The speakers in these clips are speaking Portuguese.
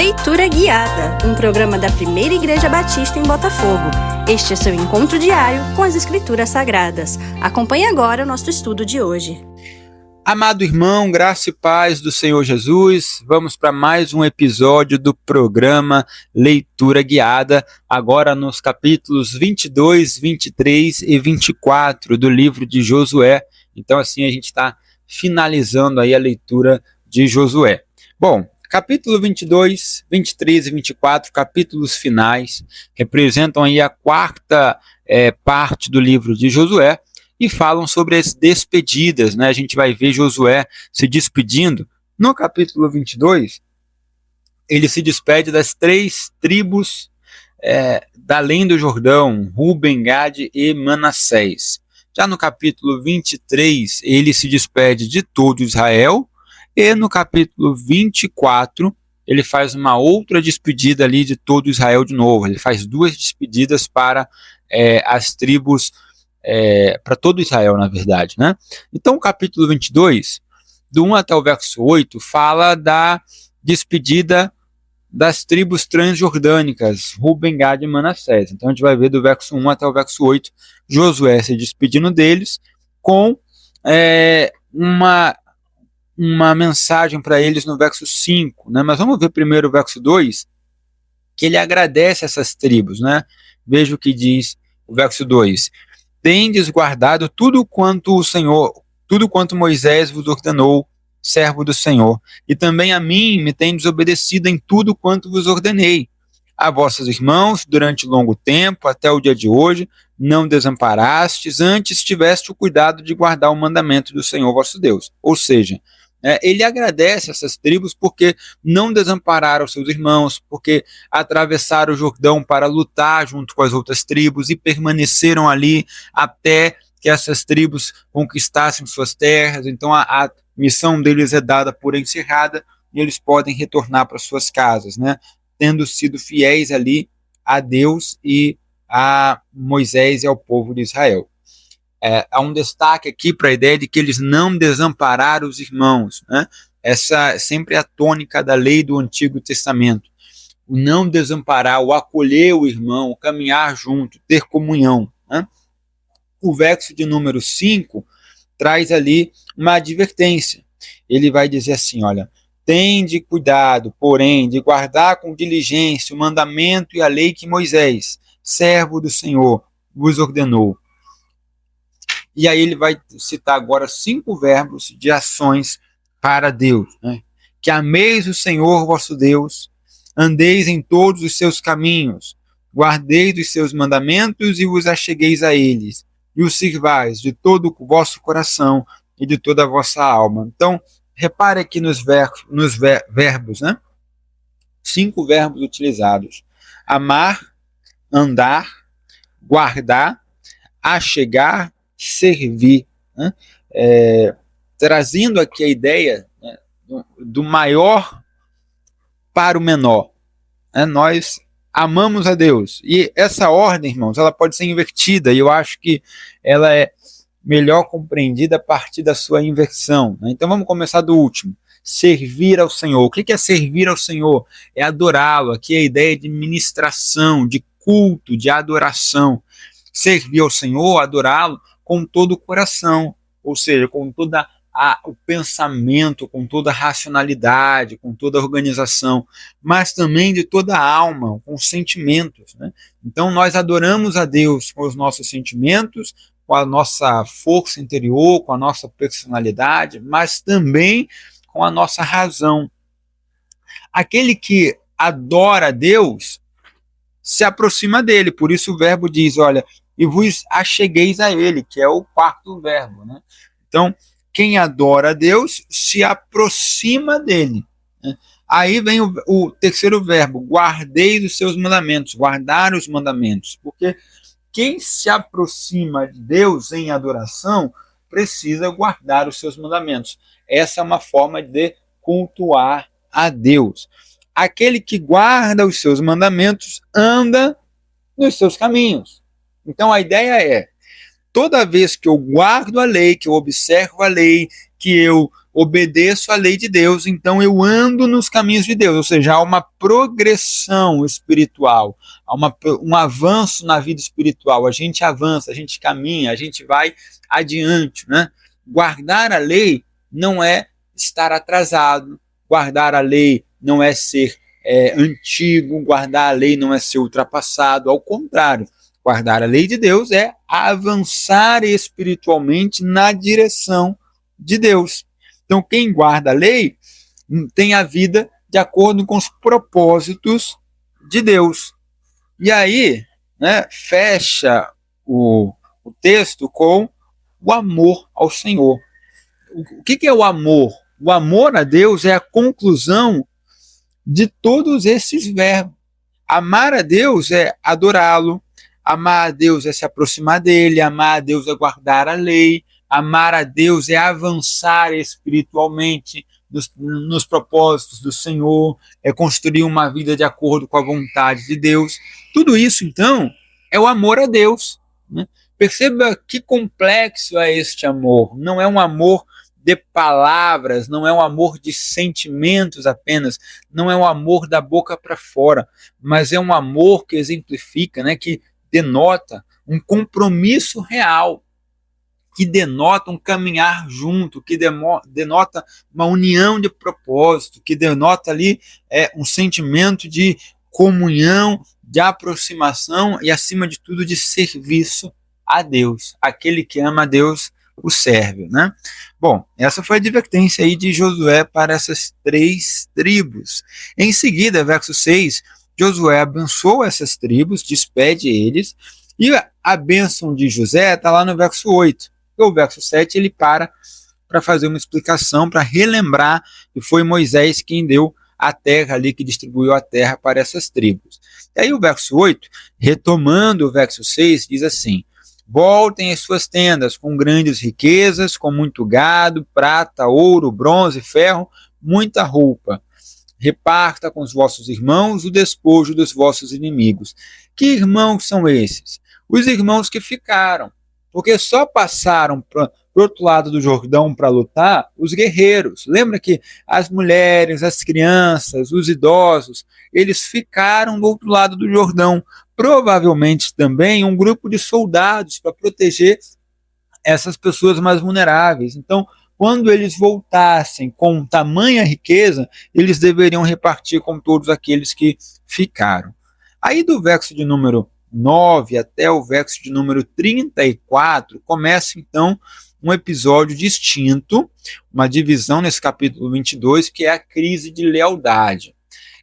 Leitura Guiada, um programa da Primeira Igreja Batista em Botafogo. Este é seu encontro diário com as Escrituras Sagradas. Acompanhe agora o nosso estudo de hoje. Amado irmão, graça e paz do Senhor Jesus, vamos para mais um episódio do programa Leitura Guiada, agora nos capítulos 22, 23 e 24 do livro de Josué. Então assim a gente está finalizando aí a leitura de Josué. Bom, capítulo 22, 23 e 24, capítulos finais, representam aí a quarta parte do livro de Josué, e falam sobre as despedidas, né? A gente vai ver Josué se despedindo. No capítulo 22, ele se despede das 3 tribos da além do Jordão, Ruben, Gade e Manassés. Já no capítulo 23, ele se despede de todo Israel, e no capítulo 24, ele faz uma outra despedida ali de todo Israel de novo. Ele faz 2 despedidas para as tribos, para todo Israel, na verdade, né? Então, o capítulo 22, do 1 até o verso 8, fala da despedida das tribos transjordânicas, Ruben, Gade e Manassés. Então, a gente vai ver do verso 1 até o verso 8, Josué se despedindo deles com uma mensagem para eles no verso 5, né? Mas vamos ver primeiro o verso 2, que ele agradece essas tribos, né? Veja o que diz o verso 2. Tendes guardado tudo quanto Moisés vos ordenou, servo do Senhor, e também a mim me tendes obedecido em tudo quanto vos ordenei. A vossos irmãos, durante longo tempo, até o dia de hoje, não desamparastes, antes tiveste o cuidado de guardar o mandamento do Senhor vosso Deus. Ou seja, ele agradece essas tribos porque não desampararam seus irmãos, porque atravessaram o Jordão para lutar junto com as outras tribos e permaneceram ali até que essas tribos conquistassem suas terras. Então a missão deles é dada por encerrada e eles podem retornar para suas casas, né? Tendo sido fiéis ali a Deus e a Moisés e ao povo de Israel. Há um destaque aqui para a ideia de que eles não desampararam os irmãos, né? Essa é sempre a tônica da lei do Antigo Testamento. O não desamparar, o acolher o irmão, o caminhar junto, ter comunhão, né? O verso de número 5 traz ali uma advertência. Ele vai dizer assim, olha, tende cuidado, porém, de guardar com diligência o mandamento e a lei que Moisés, servo do Senhor, vos ordenou. E aí ele vai citar agora 5 verbos de ações para Deus, né? Que ameis o Senhor vosso Deus, andeis em todos os seus caminhos, guardeis os seus mandamentos e vos achegueis a eles, e os sirvais de todo o vosso coração e de toda a vossa alma. Então, repare aqui nos verbos, né? 5 verbos utilizados: amar, andar, guardar, achegar, servir, né? Trazendo aqui a ideia, né, do maior para o menor, né? Nós amamos a Deus, e essa ordem, irmãos, ela pode ser invertida, e eu acho que ela é melhor compreendida a partir da sua inversão, né? Então vamos começar do último: servir ao Senhor. O que é servir ao Senhor? É adorá-lo. Aqui é a ideia de ministração, de culto, de adoração. Servir ao Senhor, adorá-lo com todo o coração, ou seja, com todo o pensamento, com toda a racionalidade, com toda a organização, mas também de toda a alma, com os sentimentos, né? Então nós adoramos a Deus com os nossos sentimentos, com a nossa força interior, com a nossa personalidade, mas também com a nossa razão. Aquele que adora a Deus se aproxima dele, por isso o verbo diz, olha, e vos achegueis a ele, que é o 4º verbo, né? Então, quem adora a Deus se aproxima dele, né? Aí vem o 3º verbo, guardeis os seus mandamentos, guardar os mandamentos, porque quem se aproxima de Deus em adoração precisa guardar os seus mandamentos. Essa é uma forma de cultuar a Deus. Aquele que guarda os seus mandamentos anda nos seus caminhos. Então a ideia é, toda vez que eu guardo a lei, que eu observo a lei, que eu obedeço à lei de Deus, então eu ando nos caminhos de Deus, ou seja, há uma progressão espiritual, há um avanço na vida espiritual, a gente avança, a gente caminha, a gente vai adiante, né? Guardar a lei não é estar atrasado, guardar a lei não é ser antigo, guardar a lei não é ser ultrapassado, ao contrário, guardar a lei de Deus é avançar espiritualmente na direção de Deus. Então, quem guarda a lei tem a vida de acordo com os propósitos de Deus. E aí, né, fecha o texto com o amor ao Senhor. O que é o amor? O amor a Deus é a conclusão de todos esses verbos. Amar a Deus é adorá-lo, amar a Deus é se aproximar dele, amar a Deus é guardar a lei, amar a Deus é avançar espiritualmente nos propósitos do Senhor, é construir uma vida de acordo com a vontade de Deus. Tudo isso, então, é o amor a Deus, né? Perceba que complexo é este amor. Não é um amor de palavras, não é um amor de sentimentos apenas, não é um amor da boca para fora, mas é um amor que exemplifica, né, que denota um compromisso real, que denota um caminhar junto, que denota uma união de propósito, que denota ali um sentimento de comunhão, de aproximação e, acima de tudo, de serviço a Deus. Aquele que ama a Deus o serve, né? Bom, essa foi a advertência aí de Josué para essas 3 tribos. Em seguida, verso 6, Josué abençoa essas tribos, despede eles, e a bênção de José está lá no verso 8. E o verso 7 ele para fazer uma explicação, para relembrar que foi Moisés quem deu a terra ali, que distribuiu a terra para essas tribos. E aí o verso 8, retomando o verso 6, diz assim: voltem às suas tendas com grandes riquezas, com muito gado, prata, ouro, bronze, ferro, muita roupa. Reparta com os vossos irmãos o despojo dos vossos inimigos. Que irmãos são esses? Os irmãos que ficaram, porque só passaram para o outro lado do Jordão para lutar os guerreiros. Lembra que as mulheres, as crianças, os idosos, eles ficaram do outro lado do Jordão. Provavelmente também um grupo de soldados para proteger essas pessoas mais vulneráveis. Então, quando eles voltassem com tamanha riqueza, eles deveriam repartir com todos aqueles que ficaram. Aí do verso de número 9 até o verso de número 34, começa então um episódio distinto, uma divisão nesse capítulo 22, que é a crise de lealdade.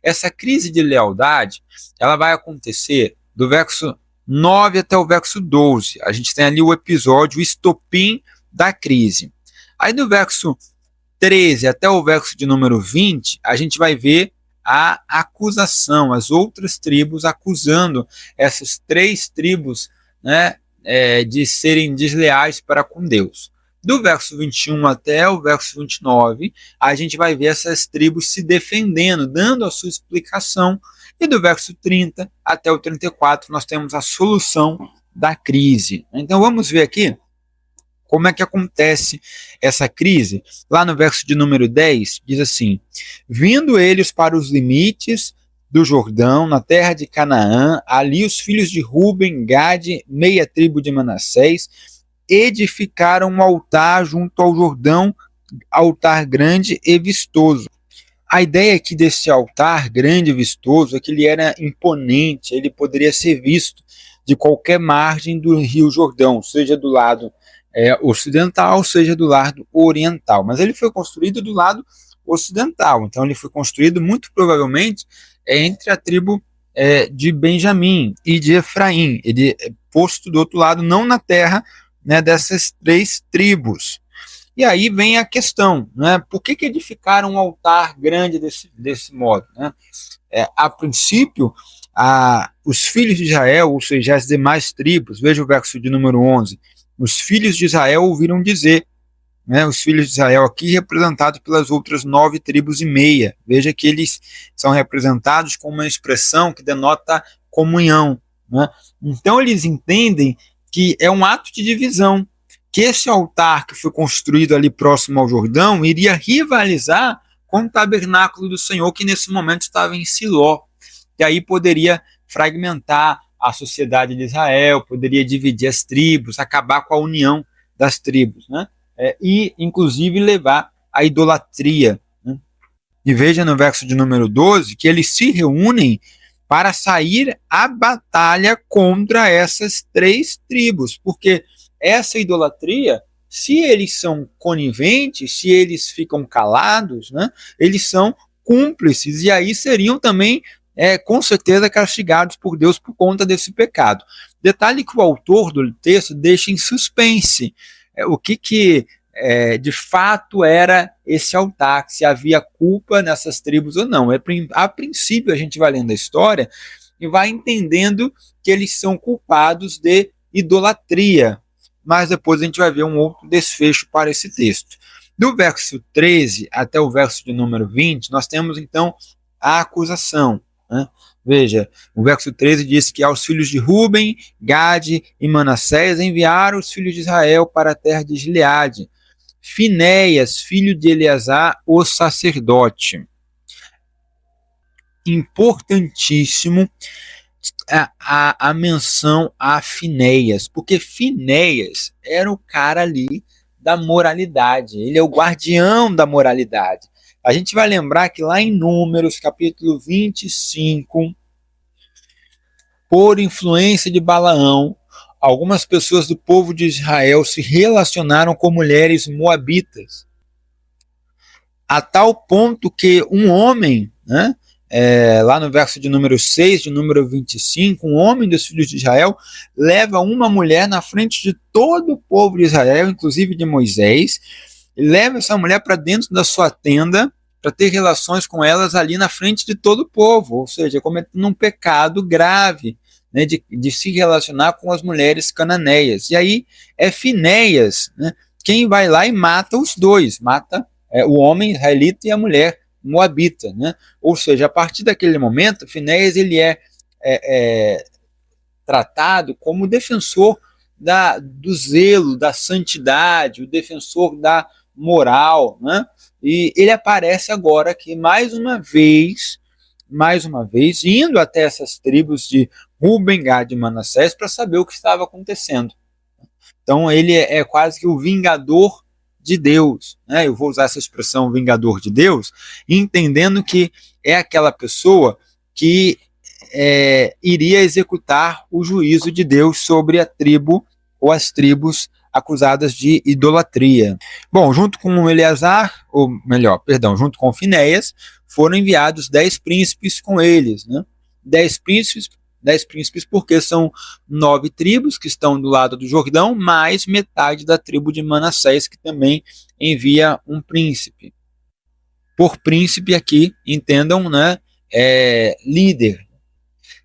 Essa crise de lealdade, ela vai acontecer do verso 9 até o verso 12. A gente tem ali o episódio, o estopim da crise. Aí do verso 13 até o verso de número 20, a gente vai ver a acusação, as outras tribos acusando essas 3 tribos, né, de serem desleais para com Deus. Do verso 21 até o verso 29, a gente vai ver essas tribos se defendendo, dando a sua explicação, e do verso 30 até o 34 nós temos a solução da crise. Então vamos ver aqui como é que acontece essa crise. Lá no verso de número 10, diz assim: vindo eles para os limites do Jordão, na terra de Canaã, ali os filhos de Ruben, Gade, meia tribo de Manassés, edificaram um altar junto ao Jordão, altar grande e vistoso. A ideia aqui desse altar grande e vistoso é que ele era imponente, ele poderia ser visto de qualquer margem do rio Jordão, seja do lado ocidental, seja do lado oriental. Mas ele foi construído do lado ocidental, então ele foi construído muito provavelmente entre a tribo de Benjamim e de Efraim. Ele é posto do outro lado, não na terra, né, dessas 3 tribos. E aí vem a questão, né, por que edificaram um altar grande desse modo? Né? A princípio, os filhos de Israel, ou seja, as demais tribos, veja o verso de número 11, os filhos de Israel ouviram dizer, né, os filhos de Israel aqui representados pelas outras 9 tribos e meia, veja que eles são representados com uma expressão que denota comunhão, né? Então eles entendem que é um ato de divisão, que esse altar que foi construído ali próximo ao Jordão iria rivalizar com o tabernáculo do Senhor, que nesse momento estava em Siló. E aí poderia fragmentar a sociedade de Israel, poderia dividir as tribos, acabar com a união das tribos, né? E inclusive levar à idolatria, né? E veja no verso de número 12 que eles se reúnem para sair à batalha contra essas 3 tribos, porque essa idolatria, se eles são coniventes, se eles ficam calados, né, eles são cúmplices, e aí seriam também, com certeza, castigados por Deus por conta desse pecado. Detalhe que o autor do texto deixa em suspense o que de fato era esse altar, se havia culpa nessas tribos ou não. A princípio a gente vai lendo a história e vai entendendo que eles são culpados de idolatria, mas depois a gente vai ver um outro desfecho para esse texto. Do verso 13 até o verso de número 20, nós temos então a acusação, né? Veja, o verso 13 diz que aos filhos de Ruben, Gade e Manassés enviaram os filhos de Israel para a terra de Gileade, Finéias, filho de Eleazar, o sacerdote. Importantíssimo a menção a Finéias, porque Finéias era o cara ali da moralidade, ele é o guardião da moralidade. A gente vai lembrar que lá em Números, capítulo 25, por influência de Balaão, algumas pessoas do povo de Israel se relacionaram com mulheres moabitas, a tal ponto que um homem, né, lá no verso de número 6, de número 25, um homem dos filhos de Israel leva uma mulher na frente de todo o povo de Israel, inclusive de Moisés, e leva essa mulher para dentro da sua tenda para ter relações com elas ali na frente de todo o povo, ou seja, cometendo um pecado grave, né, de se relacionar com as mulheres cananeias. E aí é Finéias, né, quem vai lá e mata os dois, mata o homem israelita e a mulher moabita, né? Ou seja, a partir daquele momento, Finéias ele é tratado como defensor do zelo, da santidade, o defensor da moral, né? E ele aparece agora aqui mais uma vez, indo até essas tribos de Ruben, Gad e Manassés para saber o que estava acontecendo. Então ele é quase que o vingador de Deus, né? Eu vou usar essa expressão vingador de Deus, entendendo que é aquela pessoa que iria executar o juízo de Deus sobre a tribo ou as tribos acusadas de idolatria. Bom, junto com Eleazar, junto com Finéias, foram enviados 10 príncipes com eles, né? 10 príncipes porque são 9 tribos que estão do lado do Jordão, mais metade da tribo de Manassés, que também envia um príncipe. Por príncipe aqui, entendam, né, líder.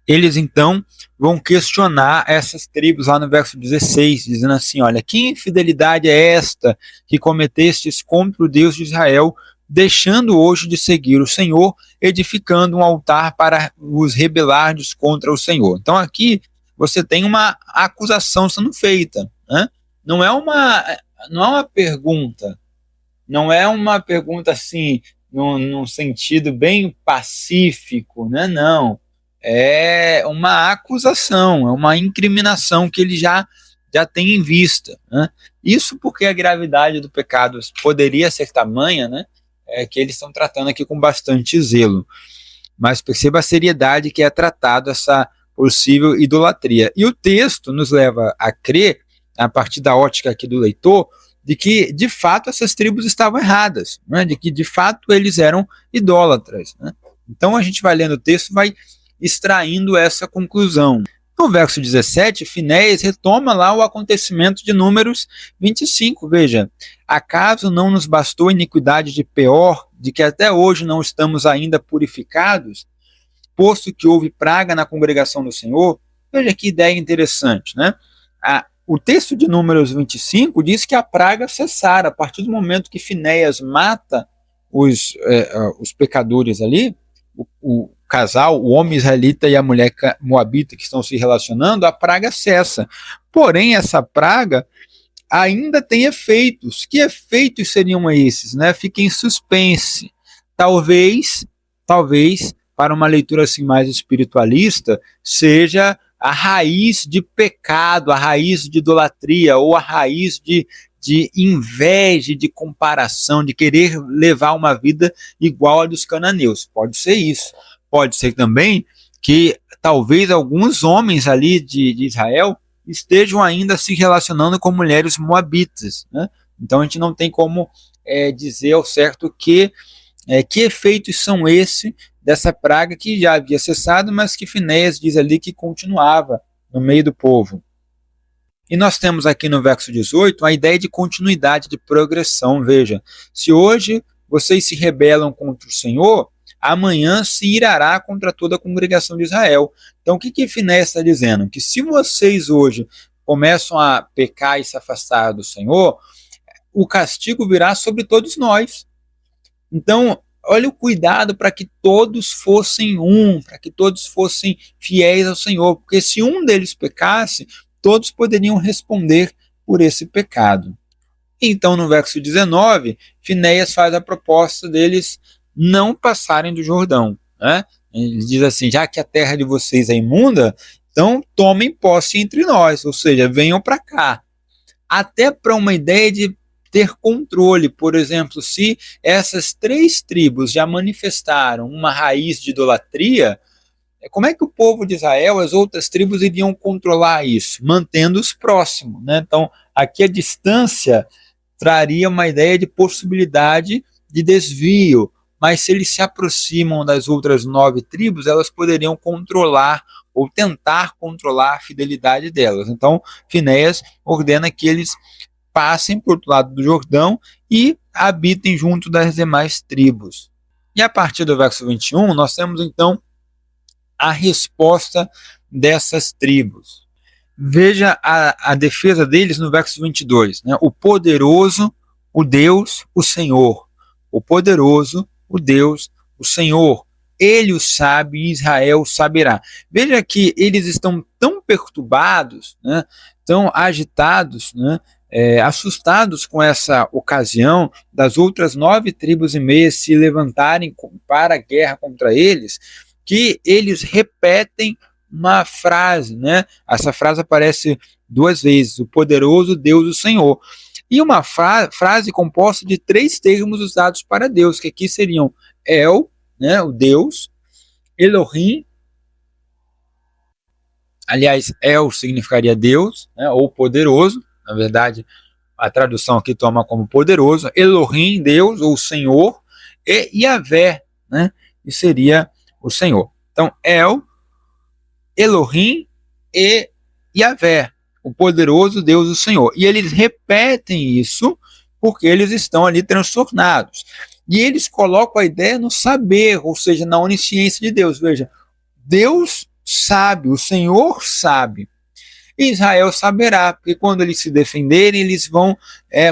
Eles então vão questionar essas tribos lá no verso 16, dizendo assim: olha, que infidelidade é esta que cometestes contra o Deus de Israel, deixando hoje de seguir o Senhor, edificando um altar para vos rebelardes contra o Senhor. Então aqui você tem uma acusação sendo feita, né? Não é uma pergunta, não é uma pergunta assim, num sentido bem pacífico, né? Não. É uma acusação, é uma incriminação que ele já tem em vista, né? Isso porque a gravidade do pecado poderia ser tamanha, né, que eles estão tratando aqui com bastante zelo. Mas perceba a seriedade que é tratado essa possível idolatria. E o texto nos leva a crer, a partir da ótica aqui do leitor, de que de fato essas tribos estavam erradas, né, de que de fato eles eram idólatras, né? Então a gente vai lendo o texto, vai extraindo essa conclusão. No verso 17, Finéias retoma lá o acontecimento de Números 25. Veja, acaso não nos bastou a iniquidade de Peor, de que até hoje não estamos ainda purificados, posto que houve praga na congregação do Senhor? Veja que ideia interessante, né? O texto de Números 25 diz que a praga cessara. A partir do momento que Finéias mata os pecadores ali, o casal, o homem israelita e a mulher moabita que estão se relacionando, a praga cessa. Porém, essa praga ainda tem efeitos. Que efeitos seriam esses, né? Fica em suspense. Talvez, para uma leitura assim mais espiritualista, seja a raiz de pecado, a raiz de idolatria, ou a raiz de inveja, de comparação, de querer levar uma vida igual a dos cananeus. Pode ser isso. Pode ser também que talvez alguns homens ali de Israel estejam ainda se relacionando com mulheres moabitas, né? Então a gente não tem como dizer ao certo que efeitos são esses dessa praga que já havia cessado, mas que Finéias diz ali que continuava no meio do povo. E nós temos aqui no verso 18 a ideia de continuidade, de progressão. Veja, se hoje vocês se rebelam contra o Senhor, amanhã se irará contra toda a congregação de Israel. Então o que Finéias está dizendo? Que se vocês hoje começam a pecar e se afastar do Senhor, o castigo virá sobre todos nós. Então, olha o cuidado para que todos fossem para que todos fossem fiéis ao Senhor, porque se um deles pecasse, todos poderiam responder por esse pecado. Então, no verso 19, Finéias faz a proposta deles não passarem do Jordão, né? Ele diz assim: já que a terra de vocês é imunda, então tomem posse entre nós, ou seja, venham para cá. Até para uma ideia de ter controle. Por exemplo, se essas 3 tribos já manifestaram uma raiz de idolatria, como é que o povo de Israel, as outras tribos, iriam controlar isso? Mantendo-os próximos, né? Então, aqui a distância traria uma ideia de possibilidade de desvio, mas se eles se aproximam das outras 9 tribos, elas poderiam controlar ou tentar controlar a fidelidade delas. Então, Finéias ordena que eles passem por outro lado do Jordão e habitem junto das demais tribos. E a partir do verso 21, nós temos então a resposta dessas tribos. Veja a defesa deles no verso 22, né? O poderoso, o Deus, o Senhor. O poderoso, o Deus, o Senhor. Ele o sabe e Israel o saberá. Veja que eles estão tão perturbados, né? Tão agitados, né? Assustados com essa ocasião das outras 9 tribos e meia se levantarem para a guerra contra eles, que eles repetem uma frase, né? Essa frase aparece 2 vezes: o poderoso Deus, o Senhor. E uma frase composta de 3 termos usados para Deus, que aqui seriam El, né, o Deus, Elohim, aliás, El significaria Deus, né, ou poderoso, na verdade, a tradução aqui toma como poderoso, Elohim, Deus, ou Senhor, e Yahvé, né, que seria o Senhor. Então, El, Elohim e Yahvé, o poderoso Deus, o Senhor. E eles repetem isso porque eles estão ali transtornados. E eles colocam a ideia no saber, ou seja, na onisciência de Deus. Veja, Deus sabe, o Senhor sabe. E Israel saberá, porque quando eles se defenderem, eles vão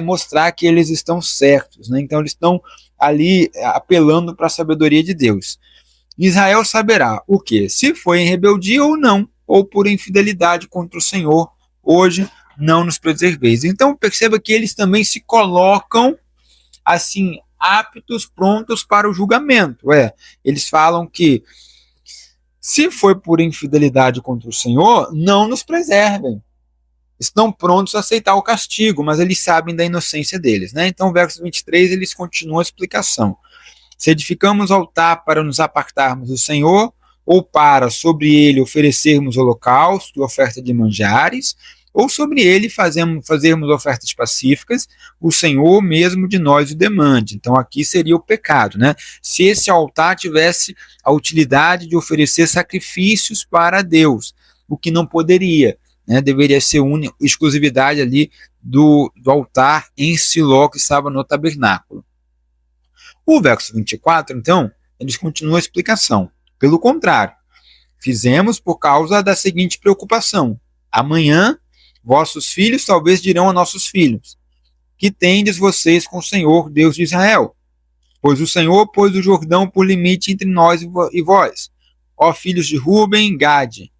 mostrar que eles estão certos, né? Então eles estão ali apelando para a sabedoria de Deus. Israel saberá o quê? Se foi em rebeldia ou não, ou por infidelidade contra o Senhor, hoje não nos preserveis. Então perceba que eles também se colocam assim, aptos, prontos para o julgamento. Eles falam que se foi por infidelidade contra o Senhor, não nos preservem. Estão prontos a aceitar o castigo, mas eles sabem da inocência deles, né? Então, verso 23, eles continuam a explicação. Se edificamos altar para nos apartarmos do Senhor, ou para sobre ele oferecermos holocausto e oferta de manjares, ou sobre ele fazermos ofertas pacíficas, o Senhor mesmo de nós o demande. Então aqui seria o pecado, né? Se esse altar tivesse a utilidade de oferecer sacrifícios para Deus, o que não poderia, né? Deveria ser exclusividade ali do altar em Siló que estava no tabernáculo. O verso 24, então, eles continuam a explicação. Pelo contrário, fizemos por causa da seguinte preocupação: amanhã vossos filhos talvez dirão a nossos filhos: que tendes vocês com o Senhor, Deus de Israel? Pois o Senhor pôs o Jordão por limite entre nós e vós. Ó filhos de Ruben e Gade,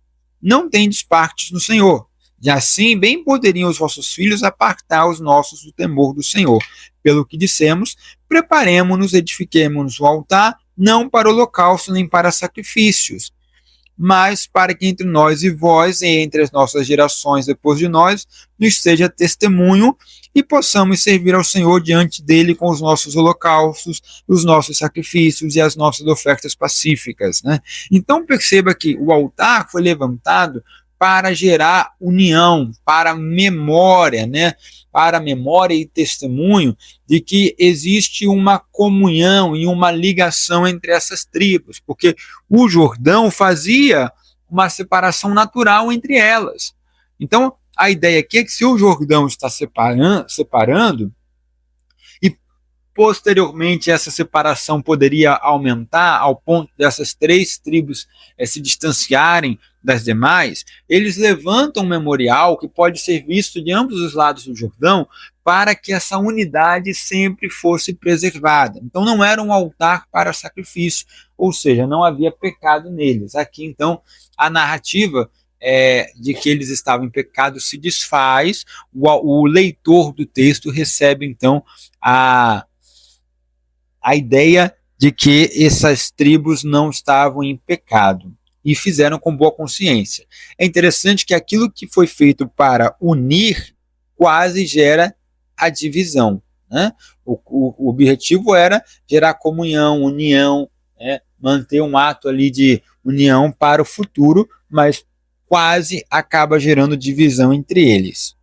não tendes partes no Senhor. E assim bem poderiam os vossos filhos apartar os nossos do temor do Senhor. Pelo que dissemos, preparemo-nos, edifiquemo-nos o altar, não para holocausto nem para sacrifícios, mas para que entre nós e vós, e entre as nossas gerações depois de nós, nos seja testemunho e possamos servir ao Senhor diante dele com os nossos holocaustos, os nossos sacrifícios e as nossas ofertas pacíficas, né? Então perceba que o altar foi levantado para gerar união, para memória, né? Para memória e testemunho de que existe uma comunhão e uma ligação entre essas tribos, porque o Jordão fazia uma separação natural entre elas. Então, a ideia aqui é que se o Jordão está separando, e posteriormente essa separação poderia aumentar ao ponto dessas três tribos se distanciarem das demais, eles levantam um memorial que pode ser visto de ambos os lados do Jordão para que essa unidade sempre fosse preservada. Então não era um altar para sacrifício, ou seja, não havia pecado neles. Aqui então a narrativa de que eles estavam em pecado se desfaz, o leitor do texto recebe então a ideia de que essas tribos não estavam em pecado e fizeram com boa consciência. É interessante que aquilo que foi feito para unir quase gera a divisão, né? O objetivo era gerar comunhão, união, né? Manter um ato ali de união para o futuro, mas quase acaba gerando divisão entre eles.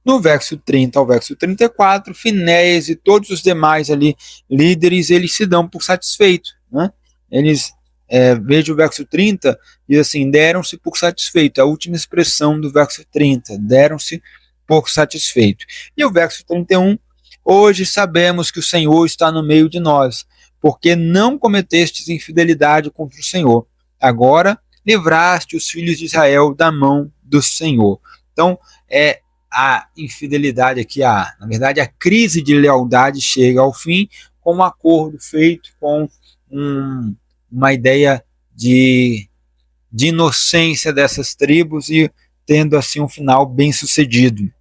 No verso 30 ao verso 34, Finéias e todos os demais ali líderes, eles se dão por satisfeitos, né? Eles, veja o verso 30, diz assim, deram-se por satisfeito, a última expressão do verso 30, deram-se por satisfeito. E o verso 31, hoje sabemos que o Senhor está no meio de nós, porque não cometestes infidelidade contra o Senhor. Agora livraste os filhos de Israel da mão do Senhor. Então, a infidelidade aqui, na verdade, a crise de lealdade chega ao fim com um acordo feito com uma ideia de inocência dessas tribos e tendo assim um final bem sucedido.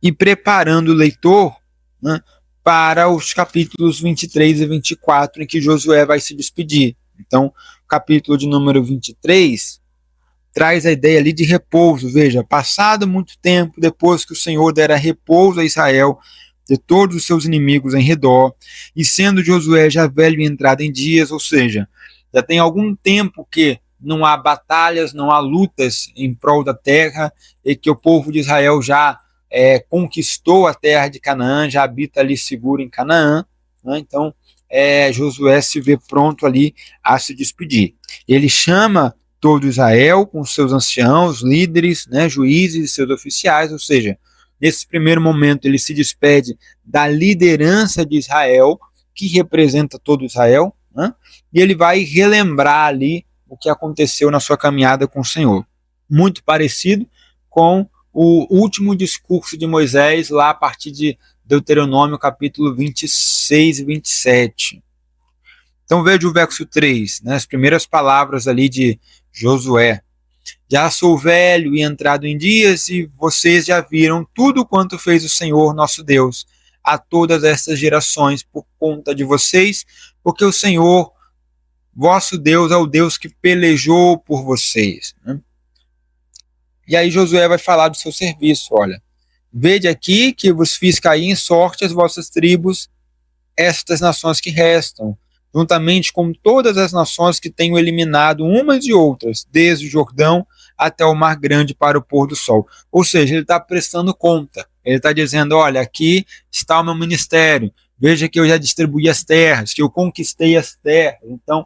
E preparando o leitor, né, para os capítulos 23 e 24, em que Josué vai se despedir. Então, o capítulo de número 23 traz a ideia ali de repouso. Veja, passado muito tempo depois que o Senhor dera repouso a Israel de todos os seus inimigos em redor, e sendo Josué já velho e entrado em dias, ou seja, já tem algum tempo que não há batalhas, não há lutas em prol da terra, e que o povo de Israel já conquistou a terra de Canaã, já habita ali seguro em Canaã, né? Então Josué se vê pronto ali a se despedir. Ele chama todo Israel com seus anciãos, líderes, né, juízes e seus oficiais, ou seja, nesse primeiro momento ele se despede da liderança de Israel, que representa todo Israel, né, e ele vai relembrar ali o que aconteceu na sua caminhada com o Senhor. Muito parecido com o último discurso de Moisés, lá a partir de Deuteronômio, capítulo 26 e 27. Então veja o verso 3, né, as primeiras palavras ali de Josué. Já sou velho e entrado em dias, e vocês já viram tudo quanto fez o Senhor nosso Deus a todas estas gerações por conta de vocês, porque o Senhor, vosso Deus, é o Deus que pelejou por vocês, né? E aí Josué vai falar do seu serviço. Olha, vede aqui que vos fiz cair em sorte as vossas tribos, estas nações que restam, juntamente com todas as nações que tenho eliminado umas e outras, desde o Jordão até o Mar Grande para o pôr do sol. Ou seja, ele está prestando conta. Ele está dizendo, olha, aqui está o meu ministério, veja que eu já distribuí as terras, que eu conquistei as terras. Então,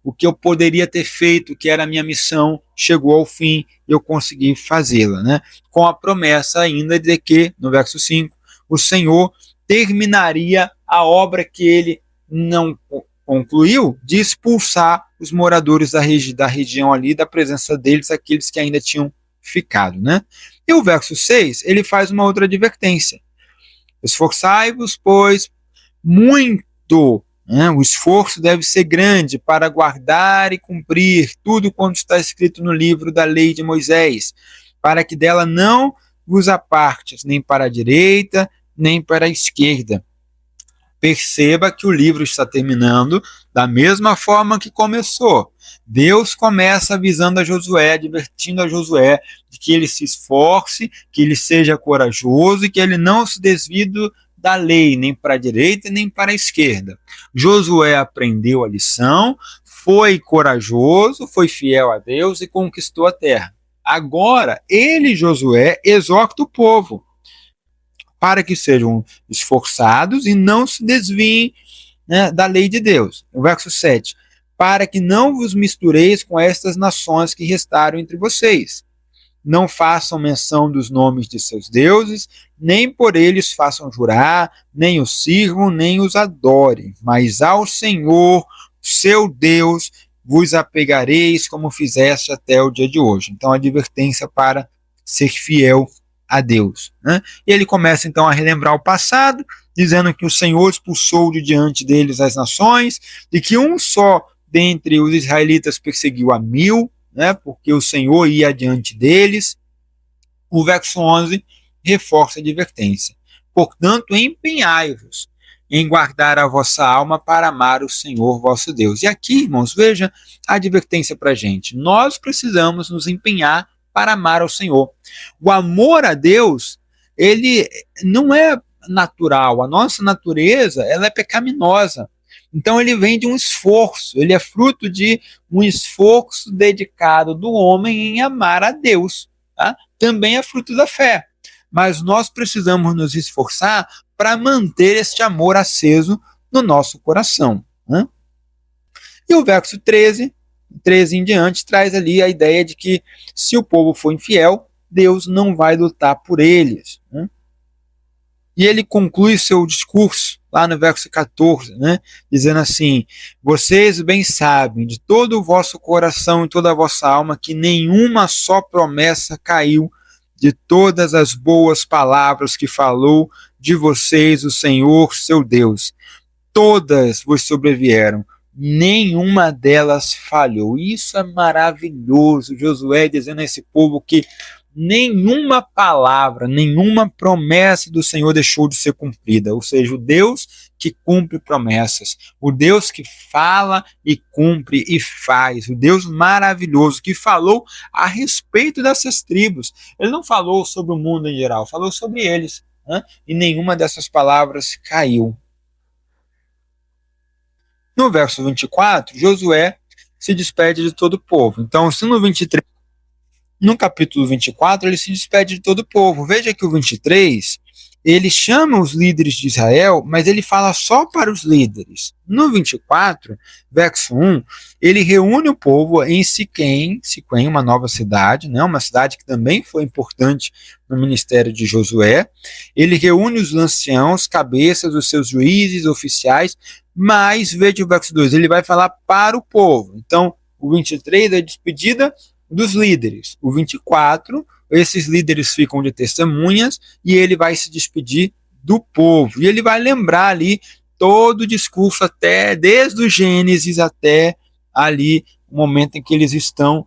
o que eu poderia ter feito, que era a minha missão, chegou ao fim e eu consegui fazê-la, né? Com a promessa ainda de que, no verso 5, o Senhor terminaria a obra que ele não concluiu, de expulsar os moradores da região ali, da presença deles, aqueles que ainda tinham ficado, né? E o verso 6, ele faz uma outra advertência. Esforçai-vos, pois, muito, né? O esforço deve ser grande para guardar e cumprir tudo quanto está escrito no livro da lei de Moisés. para que dela não vos apartes, nem para a direita, nem para a esquerda. Perceba que o livro está terminando da mesma forma que começou. Deus começa avisando a Josué, advertindo a Josué de que ele se esforce, que ele seja corajoso e que ele não se desvie da lei, nem para a direita nem para a esquerda. Josué aprendeu a lição, foi corajoso, foi fiel a Deus e conquistou a terra. Agora, ele, Josué, exorta o povo para que sejam esforçados e não se desviem, né, da lei de Deus. O verso 7. Para que não vos mistureis com estas nações que restaram entre vocês. Não façam menção dos nomes de seus deuses, nem por eles façam jurar, nem os sirvam, nem os adorem. Mas ao Senhor, seu Deus, vos apegareis como fizeste até o dia de hoje. Então, a advertência para ser fiel a Deus, né? E ele começa então a relembrar o passado, dizendo que o Senhor expulsou de diante deles as nações, e que um só dentre os israelitas perseguiu a 1000, né? Porque o Senhor ia adiante deles. O verso 11 reforça a advertência. Portanto, empenhai-vos em guardar a vossa alma para amar o Senhor vosso Deus. E aqui, irmãos, veja a advertência para a gente. Nós precisamos nos empenhar para amar ao Senhor. O amor a Deus, ele não é natural. A nossa natureza, ela é pecaminosa. Então ele vem de um esforço, ele é fruto de um esforço dedicado do homem em amar a Deus. Tá? Também é fruto da fé. Mas nós precisamos nos esforçar para manter este amor aceso no nosso coração. Né? E o verso 13 em diante, traz ali a ideia de que se o povo for infiel, Deus não vai lutar por eles. Né? E ele conclui seu discurso lá no verso 14, né, dizendo assim: vocês bem sabem de todo o vosso coração e toda a vossa alma que nenhuma só promessa caiu de todas as boas palavras que falou de vocês o Senhor, seu Deus. Todas vos sobrevieram, nenhuma delas falhou. Isso é maravilhoso. Josué dizendo a esse povo que nenhuma palavra, nenhuma promessa do Senhor deixou de ser cumprida. Ou seja, o Deus que cumpre promessas, o Deus que fala e cumpre e faz, o Deus maravilhoso que falou a respeito dessas tribos. Ele não falou sobre o mundo em geral, falou sobre eles, né? E nenhuma dessas palavras caiu. No verso 24, Josué se despede de todo o povo. Então, se no capítulo 24, ele se despede de todo o povo. Veja que o 23, ele chama os líderes de Israel, mas ele fala só para os líderes. No 24, verso 1, ele reúne o povo em Siquém, uma nova cidade, né, uma cidade que também foi importante no ministério de Josué. Ele reúne os anciãos, cabeças, os seus juízes, oficiais, mas veja o verso 2, ele vai falar para o povo. Então, o 23 é a despedida dos líderes. O 24, esses líderes ficam de testemunhas e ele vai se despedir do povo. E ele vai lembrar ali todo o discurso até, desde o Gênesis até ali o momento em que eles estão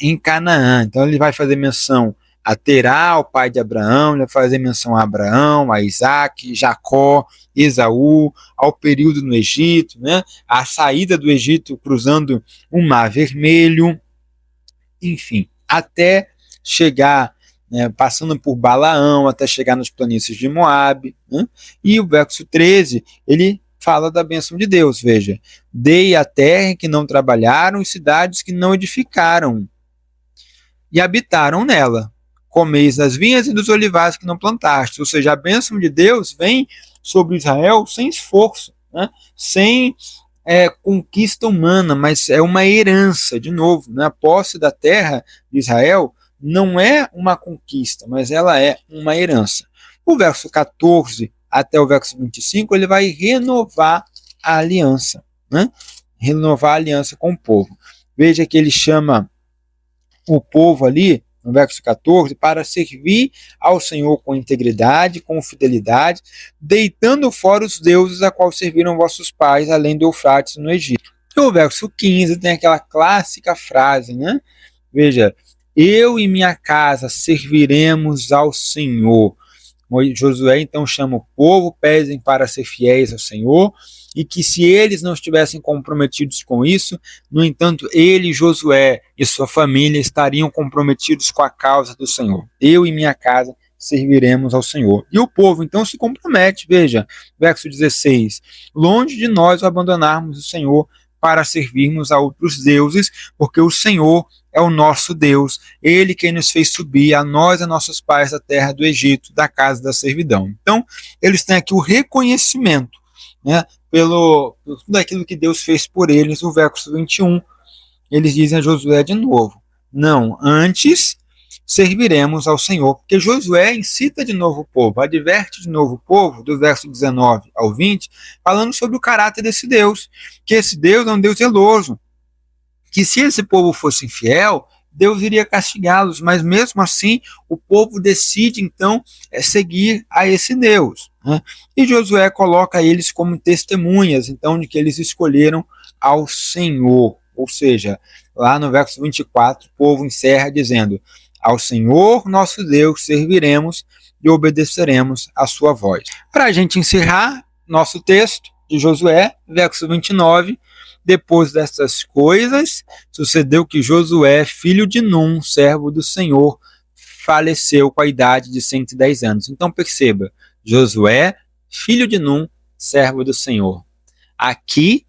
em Canaã. Então ele vai fazer menção a Terá, o pai de Abraão, ele vai fazer menção a Abraão, a Isaac, Jacó, Esaú, ao período no Egito, né? A saída do Egito cruzando o Mar Vermelho, enfim, até chegar, né, passando por Balaão, até chegar nos planícies de Moabe, né? E o verso 13, ele fala da bênção de Deus, veja: dei a terra em que não trabalharam, e cidades que não edificaram, e habitaram nela. Comeis das vinhas e dos olivais que não plantaste. Ou seja, a bênção de Deus vem sobre Israel sem esforço, né? Sem conquista humana, mas é uma herança, de novo, né? A posse da terra de Israel não é uma conquista, mas ela é uma herança. O verso 14 até o verso 25, ele vai renovar a aliança, né? Renovar a aliança com o povo. Veja que ele chama o povo ali, no verso 14, para servir ao Senhor com integridade, com fidelidade, deitando fora os deuses a qual serviram vossos pais, além do Eufrates no Egito. E o verso 15 tem aquela clássica frase, né? Veja: eu e minha casa serviremos ao Senhor. Josué então chama o povo, pedem para ser fiéis ao Senhor, e que se eles não estivessem comprometidos com isso, no entanto, ele, Josué e sua família estariam comprometidos com a causa do Senhor. Eu e minha casa serviremos ao Senhor. E o povo então se compromete, veja, verso 16, longe de nós abandonarmos o Senhor para servirmos a outros deuses, porque o Senhor é o nosso Deus, ele quem nos fez subir, a nós e a nossos pais da terra do Egito, da casa da servidão. Então, eles têm aqui o reconhecimento, né, pelo tudo aquilo que Deus fez por eles. No verso 21, eles dizem a Josué de novo, não, antes serviremos ao Senhor, porque Josué incita de novo o povo, adverte de novo o povo, do verso 19 ao 20, falando sobre o caráter desse Deus, que esse Deus é um Deus zeloso, que se esse povo fosse infiel, Deus iria castigá-los, mas mesmo assim o povo decide então seguir a esse Deus, né? E Josué coloca eles como testemunhas então de que eles escolheram ao Senhor, ou seja, lá no verso 24 o povo encerra dizendo, ao Senhor nosso Deus serviremos e obedeceremos a sua voz. Para a gente encerrar nosso texto de Josué, verso 29, depois dessas coisas, sucedeu que Josué, filho de Num, servo do Senhor, faleceu com a idade de 110 anos. Então perceba, Josué, filho de Num, servo do Senhor. Aqui,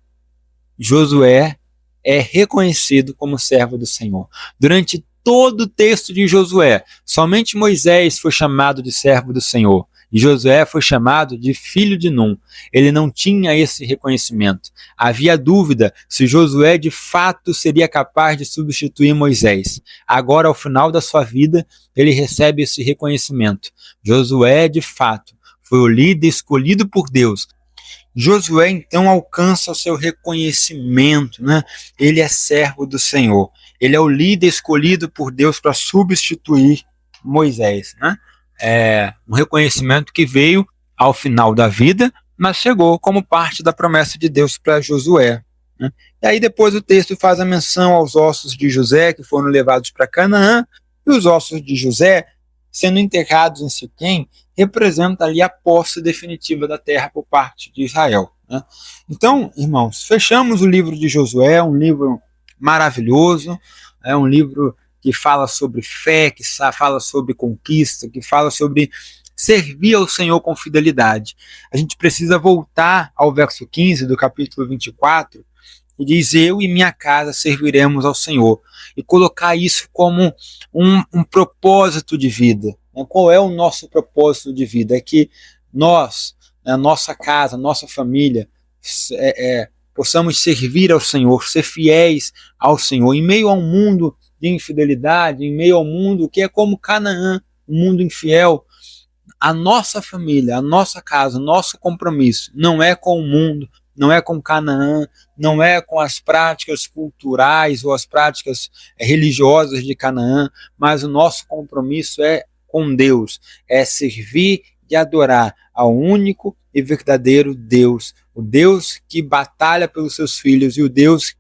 Josué é reconhecido como servo do Senhor. Durante todo o texto de Josué, somente Moisés foi chamado de servo do Senhor. E Josué foi chamado de filho de Num. Ele não tinha esse reconhecimento. Havia dúvida se Josué de fato seria capaz de substituir Moisés. Agora, ao final da sua vida, ele recebe esse reconhecimento. Josué, de fato, foi o líder escolhido por Deus. Josué, então, alcança o seu reconhecimento, né? Ele é servo do Senhor. Ele é o líder escolhido por Deus para substituir Moisés, né? É um reconhecimento que veio ao final da vida, mas chegou como parte da promessa de Deus para Josué, né? E aí depois o texto faz a menção aos ossos de José que foram levados para Canaã, e os ossos de José, sendo enterrados em Siquém, representa ali a posse definitiva da terra por parte de Israel, né? Então, irmãos, fechamos o livro de Josué, um livro maravilhoso, é um livro que fala sobre fé, que fala sobre conquista, que fala sobre servir ao Senhor com fidelidade. A gente precisa voltar ao verso 15 do capítulo 24, que diz, eu e minha casa serviremos ao Senhor, e colocar isso como um propósito de vida. Qual é o nosso propósito de vida? É que nós, a nossa casa, a nossa família, possamos servir ao Senhor, ser fiéis ao Senhor, em meio a um mundo de infidelidade, em meio ao mundo que é como Canaã, um mundo infiel. A nossa família, a nossa casa, o nosso compromisso não é com o mundo, não é com Canaã, não é com as práticas culturais ou as práticas religiosas de Canaã, mas o nosso compromisso é com Deus, é servir e adorar ao único e verdadeiro Deus, o Deus que batalha pelos seus filhos e o Deus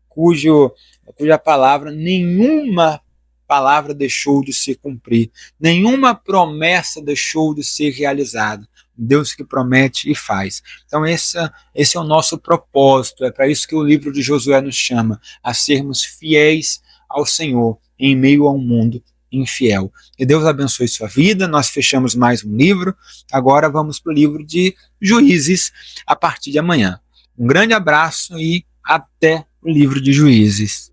cuja palavra, nenhuma palavra deixou de se cumprir, nenhuma promessa deixou de ser realizada. Deus que promete e faz. Então esse é o nosso propósito, é para isso que o livro de Josué nos chama, a sermos fiéis ao Senhor em meio a um mundo infiel. Que Deus abençoe sua vida. Nós fechamos mais um livro, agora vamos para o livro de Juízes a partir de amanhã. Um grande abraço e até o livro de Juízes.